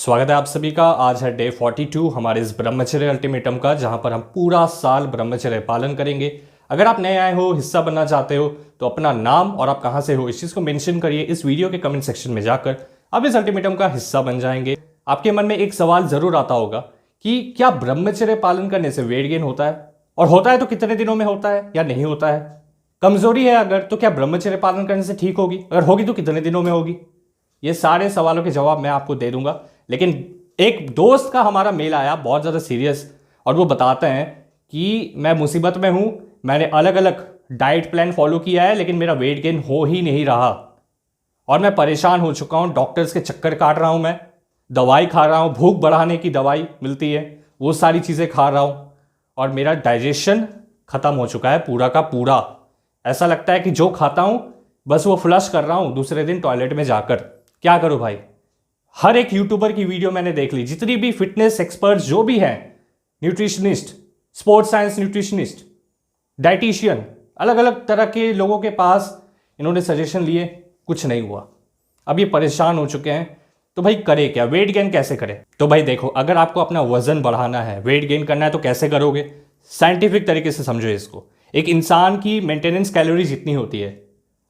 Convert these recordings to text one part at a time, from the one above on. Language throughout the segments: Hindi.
स्वागत है आप सभी का। आज है डे 42 हमारे इस ब्रह्मचर्य अल्टीमेटम का, जहां पर हम पूरा साल ब्रह्मचर्य पालन करेंगे। अगर आप नए आए हो, हिस्सा बनना चाहते हो, तो अपना नाम और आप कहां से हो इस चीज़ को मेंशन करिए इस वीडियो के कमेंट सेक्शन में जाकर। आप इस अल्टीमेटम का हिस्सा बन जाएंगे। आपके मन में एक सवाल जरूर आता होगा कि क्या ब्रह्मचर्य पालन करने से वेट गेन होता है, और होता है तो कितने दिनों में होता है या नहीं होता है। कमजोरी है अगर, तो क्या ब्रह्मचर्य पालन करने से ठीक होगी, अगर होगी तो कितने दिनों में होगी। ये सारे सवालों के जवाब मैं आपको दे दूंगा। लेकिन एक दोस्त का हमारा मेल आया बहुत ज़्यादा सीरियस, और वो बताते हैं कि मैं मुसीबत में हूँ, मैंने अलग अलग डाइट प्लान फॉलो किया है लेकिन मेरा वेट गेन हो ही नहीं रहा, और मैं परेशान हो चुका हूँ। डॉक्टर्स के चक्कर काट रहा हूँ, मैं दवाई खा रहा हूँ, भूख बढ़ाने की दवाई मिलती है वो सारी चीज़ें खा रहा हूँ, और मेरा डाइजेशन ख़त्म हो चुका है पूरा का पूरा। ऐसा लगता है कि जो खाता हूँ बस वो फ्लश कर रहा हूँ दूसरे दिन टॉयलेट में जाकर। क्या करूँ भाई। हर एक यूट्यूबर की वीडियो मैंने देख ली, जितनी भी फिटनेस एक्सपर्ट्स जो भी हैं, nutritionist, sports science nutritionist, dietitian, अलग अलग तरह के लोगों के पास इन्होंने सजेशन लिए, कुछ नहीं हुआ। अब ये परेशान हो चुके हैं। तो भाई करे क्या, वेट गेन कैसे करें। तो भाई देखो, अगर आपको अपना वजन बढ़ाना है, वेट गेन करना है, तो कैसे करोगे। साइंटिफिक तरीके से समझो इसको। एक इंसान की मेंटेनेंस कैलोरी जितनी होती है,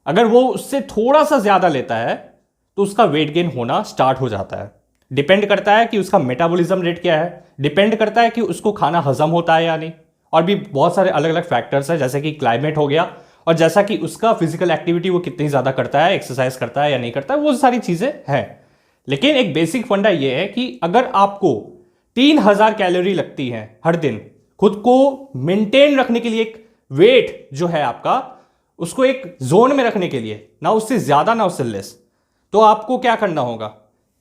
अगर वो उससे थोड़ा सा ज्यादा लेता है तो उसका वेट गेन होना स्टार्ट हो जाता है। डिपेंड करता है कि उसका मेटाबॉलिज्म रेट क्या है, डिपेंड करता है कि उसको खाना हजम होता है या नहीं, और भी बहुत सारे अलग अलग फैक्टर्स हैं, जैसे कि क्लाइमेट हो गया, और जैसा कि उसका फिजिकल एक्टिविटी वो कितनी ज़्यादा करता है, एक्सरसाइज करता है या नहीं करता है, वो सारी चीज़ें हैं। लेकिन एक बेसिक फंडा ये है कि अगर आपको 3000 कैलोरी लगती है हर दिन खुद को मेंटेन रखने के लिए, एक वेट जो है आपका उसको एक जोन में रखने के लिए, ना उससे ज़्यादा ना उससे लेस, तो आपको क्या करना होगा,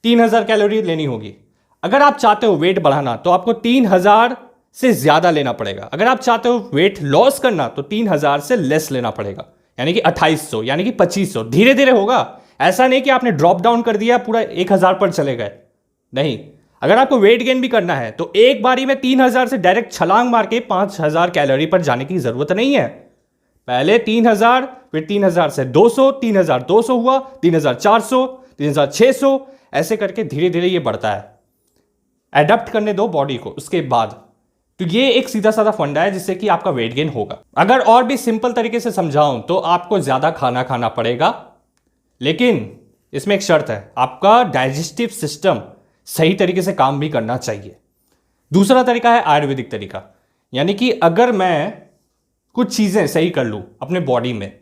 3000 कैलोरी लेनी होगी। अगर आप चाहते हो वेट बढ़ाना तो आपको 3000 से ज्यादा लेना पड़ेगा। अगर आप चाहते हो वेट लॉस करना तो 3000 से लेस लेना पड़ेगा, यानी कि 2800, यानी कि 2500। धीरे धीरे होगा, ऐसा नहीं कि आपने ड्रॉप डाउन कर दिया पूरा 1000 पर चले गए। नहीं, अगर आपको वेट गेन भी करना है तो एक बारी में 3000 से डायरेक्ट छलांग मार के 5000 कैलोरी पर जाने की जरूरत नहीं है। पहले 3000, फिर 3000 से 200, 3200 हुआ, 3400, 3600, ऐसे करके धीरे धीरे ये बढ़ता है। एडप्ट करने दो बॉडी को उसके बाद। तो ये एक सीधा साधा फंडा है जिससे कि आपका वेट गेन होगा। अगर और भी सिंपल तरीके से समझाऊं तो आपको ज्यादा खाना खाना पड़ेगा, लेकिन इसमें एक शर्त है, आपका डाइजेस्टिव सिस्टम सही तरीके से काम भी करना चाहिए। दूसरा तरीका है आयुर्वेदिक तरीका, यानी कि अगर मैं कुछ चीजें सही कर लूं अपने बॉडी में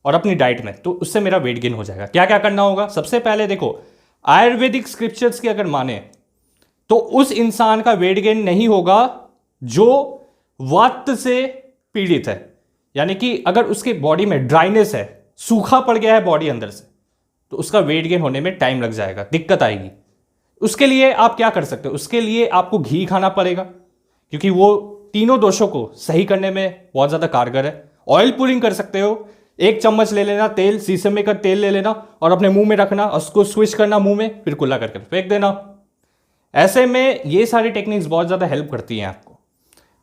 और अपनी डाइट में, तो उससे मेरा वेट गेन हो जाएगा। क्या क्या करना होगा। सबसे पहले देखो, आयुर्वेदिक स्क्रिप्चर्स की अगर माने तो उस इंसान का वेट गेन नहीं होगा जो वात से पीड़ित है, यानी कि अगर उसके बॉडी में ड्राइनेस है, सूखा पड़ गया है बॉडी अंदर से, तो उसका वेट गेन होने में टाइम लग जाएगा, दिक्कत आएगी। उसके लिए आप क्या कर सकते हो, उसके लिए आपको घी खाना पड़ेगा, क्योंकि वो तीनों दोषों को सही करने में बहुत ज्यादा कारगर है। ऑयल पुलिंग कर सकते हो, 1 चम्मच ले लेना तेल, शीशे में का तेल ले लेना और अपने मुंह में रखना, उसको स्विच करना मुंह में, फिर कुल्ला करके फेंक देना। ऐसे में ये सारी टेक्निक्स बहुत ज्यादा हेल्प करती हैं आपको।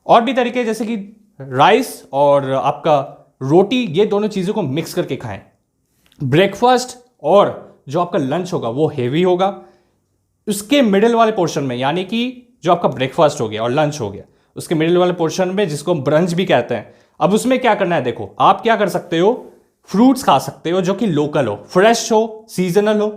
और भी तरीके जैसे कि राइस और आपका रोटी, ये दोनों चीजों को मिक्स करके खाएं। ब्रेकफास्ट और जो आपका लंच होगा वो हेवी होगा। उसके मिडिल वाले पोर्शन में, यानी कि जो आपका ब्रेकफास्ट हो गया और लंच हो गया, उसके मिडिल वाले पोर्शन में, जिसको ब्रंच भी कहते हैं, अब उसमें क्या करना है। देखो, आप क्या कर सकते हो, फ्रूट्स खा सकते हो जो कि लोकल हो, फ्रेश हो, सीजनल हो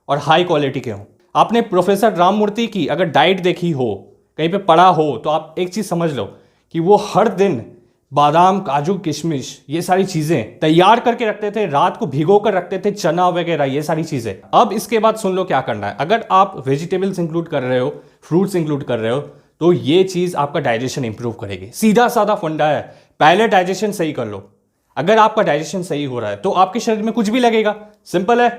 और हाई क्वालिटी के हो। आपने प्रोफेसर राममूर्ति की अगर डाइट देखी हो, कहीं पे पढ़ा हो, तो आप एक चीज समझ लो कि वो हर दिन बादाम, काजू, किशमिश, ये सारी चीजें तैयार करके रखते थे, रात को भिगो कर रखते थे, चना वगैरह, ये सारी चीजें। अब इसके बाद सुन लो क्या करना है। अगर आप वेजिटेबल्स इंक्लूड कर रहे हो, फ्रूट्स इंक्लूड कर रहे हो, तो ये चीज आपका डाइजेशन इंप्रूव करेगी। सीधा साधा फंडा है, पहले डाइजेशन सही कर लो। अगर आपका डाइजेशन सही हो रहा है तो आपके शरीर में कुछ भी लगेगा। सिंपल है।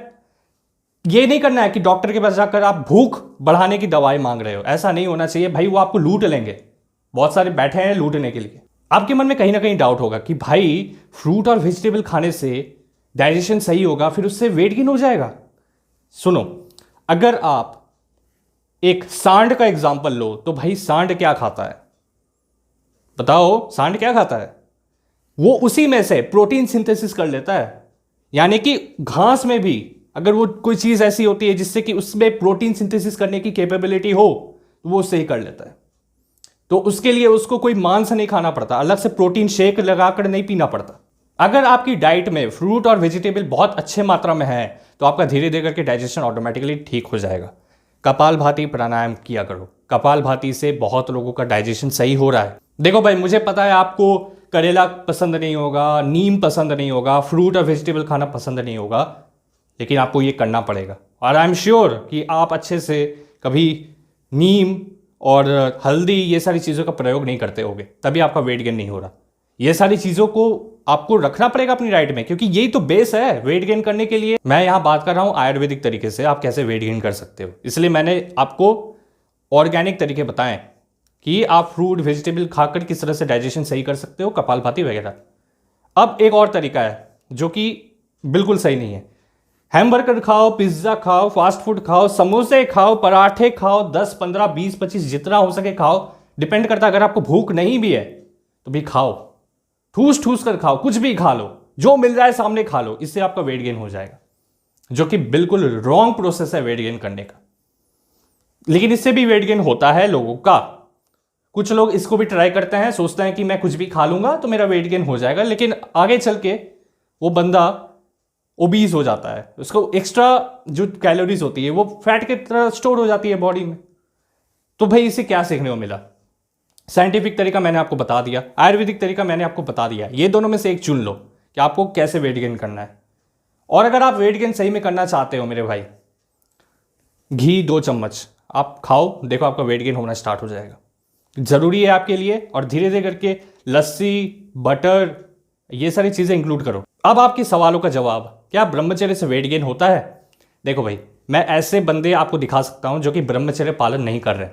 ये नहीं करना है कि डॉक्टर के पास जाकर आप भूख बढ़ाने की दवाई मांग रहे हो, ऐसा नहीं होना चाहिए भाई। वो आपको लूट लेंगे, बहुत सारे बैठे हैं लूटने के लिए। आपके मन में कहीं ना कहीं डाउट होगा कि भाई फ्रूट और वेजिटेबल खाने से डाइजेशन सही होगा, फिर उससे वेट गेन हो जाएगा। सुनो, अगर आप एक सांड का एग्जाम्पल लो तो भाई सांड क्या खाता है, बताओ सांड क्या खाता है। वो उसी में से प्रोटीन सिंथेसिस कर लेता है, यानी कि घास में भी अगर वो कोई चीज़ ऐसी होती है जिससे कि उसमें प्रोटीन सिंथेसिस करने की कैपेबिलिटी हो तो वो उससे ही कर लेता है। तो उसके लिए उसको कोई मांस नहीं खाना पड़ता, अलग से प्रोटीन शेक लगाकर नहीं पीना पड़ता। अगर आपकी डाइट में फ्रूट और वेजिटेबल बहुत अच्छे मात्रा में है तो आपका धीरे धीरे करके डाइजेशन ऑटोमेटिकली ठीक हो जाएगा। कपालभाति प्राणायाम किया करो, कपालभाति से बहुत लोगों का डाइजेशन सही हो रहा है। देखो भाई, मुझे पता है आपको करेला पसंद नहीं होगा, नीम पसंद नहीं होगा, फ्रूट और वेजिटेबल खाना पसंद नहीं होगा, लेकिन आपको ये करना पड़ेगा। और आई एम श्योर कि आप अच्छे से कभी नीम और हल्दी ये सारी चीज़ों का प्रयोग नहीं करते होगे, तभी आपका वेट गेन नहीं हो रहा। ये सारी चीज़ों को आपको रखना पड़ेगा अपनी डाइट में, क्योंकि यही तो बेस है वेट गेन करने के लिए। मैं यहाँ बात कर रहा हूँ आयुर्वेदिक तरीके से आप कैसे वेट गेन कर सकते हो, इसलिए मैंने आपको ऑर्गेनिक तरीके बताएं कि आप फ्रूट वेजिटेबल खाकर किस तरह से डाइजेशन सही कर सकते हो, कपालभाति वगैरह। अब एक और तरीका है जो कि बिल्कुल सही नहीं है। हैमबर्गर खाओ, पिज्ज़ा खाओ, फास्ट फूड खाओ, समोसे खाओ, पराठे खाओ, 10, 15, 20, 25 जितना हो सके खाओ, डिपेंड करता है। अगर आपको भूख नहीं भी है तो भी खाओ, ठूस ठूस कर खाओ, कुछ भी खा लो, जो मिल जाए सामने खा लो, इससे आपका वेट गेन हो जाएगा, जो कि बिल्कुल रॉन्ग प्रोसेस है वेट गेन करने का। लेकिन इससे भी वेट गेन होता है लोगों का। कुछ लोग इसको भी ट्राई करते हैं, सोचते हैं कि मैं कुछ भी खा लूंगा तो मेरा वेट गेन हो जाएगा, लेकिन आगे चल के वो बंदा ओबीज हो जाता है, उसको एक्स्ट्रा जो कैलोरीज होती है वो फैट की तरह स्टोर हो जाती है बॉडी में। तो भाई इसे क्या सीखने को मिला? साइंटिफिक तरीका मैंने आपको बता दिया, आयुर्वेदिक तरीका मैंने आपको बता दिया, ये दोनों में से एक चुन लो कि आपको कैसे वेट गेन करना है। और अगर आप वेट गेन सही में करना चाहते हो मेरे भाई, घी 2 चम्मच आप खाओ, देखो आपका वेट गेन होना स्टार्ट हो जाएगा। जरूरी है आपके लिए, और धीरे धीरे करके लस्सी, बटर, ये सारी चीजें इंक्लूड करो। अब आपके सवालों का जवाब, क्या ब्रह्मचर्य से वेट गेन होता है? देखो भाई, मैं ऐसे बंदे आपको दिखा सकता हूं जो कि ब्रह्मचर्य पालन नहीं कर रहे,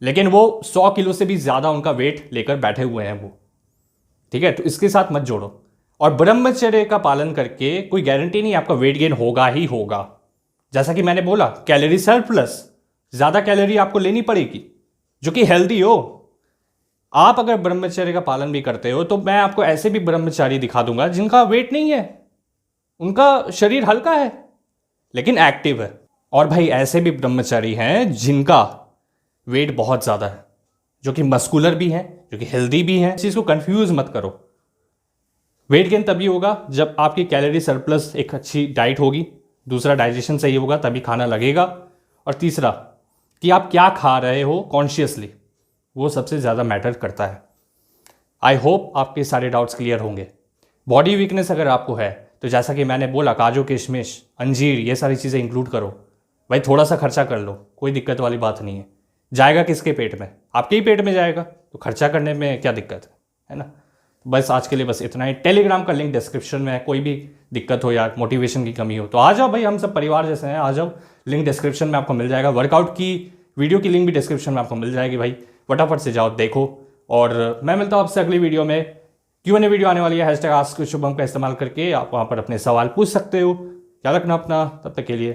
लेकिन वो 100 किलो से भी ज्यादा उनका वेट लेकर बैठे हुए हैं वो, ठीक है? तो इसके साथ मत जोड़ो। और ब्रह्मचर्य का पालन करके कोई गारंटी नहीं आपका वेट गेन होगा ही होगा। जैसा कि मैंने बोला, कैलोरी सरप्लस, ज्यादा कैलोरी आपको लेनी पड़ेगी जो कि हेल्दी हो। आप अगर ब्रह्मचर्य का पालन भी करते हो तो मैं आपको ऐसे भी ब्रह्मचारी दिखा दूंगा जिनका वेट नहीं है, उनका शरीर हल्का है लेकिन एक्टिव है। और भाई ऐसे भी ब्रह्मचारी हैं जिनका वेट बहुत ज़्यादा है, जो कि मस्कुलर भी हैं, जो कि हेल्दी भी हैं। इस चीज़ को कंफ्यूज मत करो। वेट गेन तभी होगा जब आपकी कैलोरी सरप्लस एक अच्छी डाइट होगी, दूसरा डाइजेशन सही होगा तभी खाना लगेगा, और तीसरा कि आप क्या खा रहे हो कॉन्शियसली, वो सबसे ज़्यादा मैटर करता है। आई होप आपके सारे डाउट्स क्लियर होंगे। बॉडी वीकनेस अगर आपको है तो जैसा कि मैंने बोला, काजू किशमिश, अंजीर, ये सारी चीज़ें इंक्लूड करो। भाई थोड़ा सा खर्चा कर लो, कोई दिक्कत वाली बात नहीं है। जाएगा किसके पेट में? आपके ही पेट में जाएगा, तो खर्चा करने में क्या दिक्कत है ना? बस आज के लिए बस इतना ही। टेलीग्राम का लिंक डिस्क्रिप्शन में है, कोई भी दिक्कत हो या मोटिवेशन की कमी हो तो आ जाओ भाई, हम सब परिवार जैसे हैं, आ जाओ। लिंक डिस्क्रिप्शन में आपको मिल जाएगा। वर्कआउट की वीडियो की लिंक भी डिस्क्रिप्शन में आपको मिल जाएगी भाई, फटाफट से जाओ देखो। और मैं मिलता हूँ आपसे अगली वीडियो में। Q&A वीडियो आने वाली है, #AskShubham का इस्तेमाल करके आप वहाँ पर अपने सवाल पूछ सकते हो। ख्याल रखना अपना, तब तक के लिए।